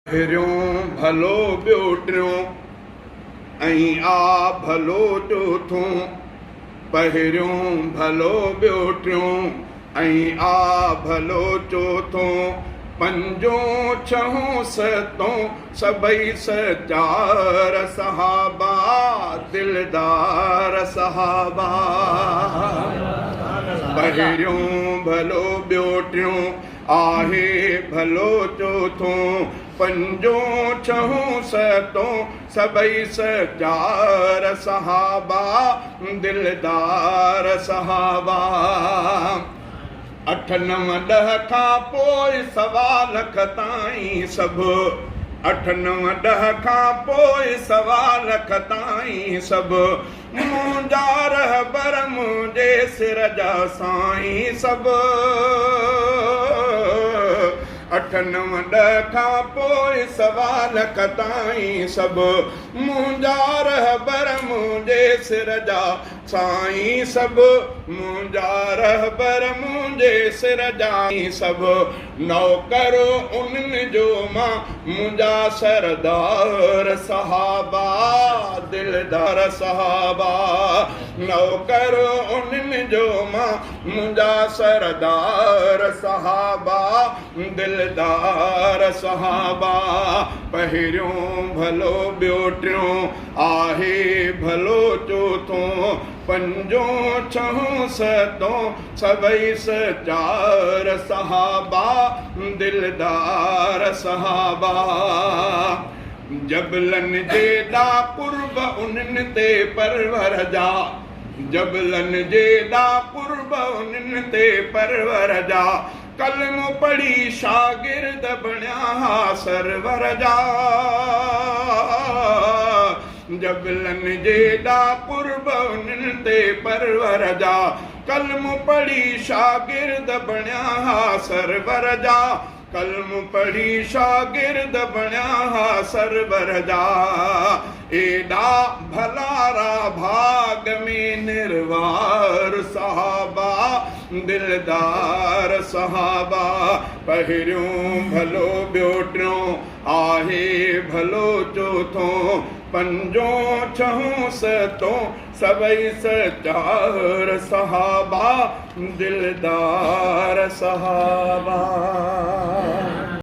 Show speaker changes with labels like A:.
A: पहिरियों भलो ॿियो टियों ऐं आ भलो चोथों। पहिरियों भलो ॿियो टियों ऐं आ भलो चोथों। पंजों छहों सतों सभई सचार सहाबा दिलदार सहाबा। पहिरियों भलो ॿियो टियों आहे भलो चोथों। पंजों छहों सतों सभई सचार सहाबा दिलदार सहाबा। 8 9 10 खां पोइ 1.25 लख ताईं सभु। 8 9 10 खां पोइ 1.25 लख ताईं सभु। मुंहिंजा रहबर मुंहिंजे सिर जा साईं सभु। 8 9 10 खां पोइ 1.25 लख ताईं सभु। मुंहिंजा रहबर मुंहिंजे सिर जा साईं सभु। मुंहिंजा रहबर मुंहिंजे सिर जा सभु। नौकर उन्हनि जो मां मुंहिंजा सरदार सहाबा दिलदार सहाबा। नौकर उन्हनि जो मां मुंहिंजा सरदार सहाबा दिलदार सहाबा। पहिरियों भलो ॿियो टियों आहे भलो चोथों। पंजों छहों सतों सभई सचार सहाबा दिलदार सहाबा। जबलनि जे ॾा कुर्ब उन्हनि ते परवर जा। जबलनि जे ॾा कुर्ब उन्हनि ते परवर जा। कलमो पढ़ी शागिर्द बणिया सरवर जा। जबलनि जे ॾा कुर्ब उन्हनि ते परवर जा। कलमो पढ़ी शागिर्द बणिया सरवर जा। कलम पढ़ी शागिर्द बणिया सरवर जा। एॾा भलारा भाग में निर्वार सहाबा दिलदार सहाबा। पहिरियों भलो ॿियो टियों आहे भलो चोथों। पंजों छहों सतों सभई सचार सहाबा दिलदार सहाबा।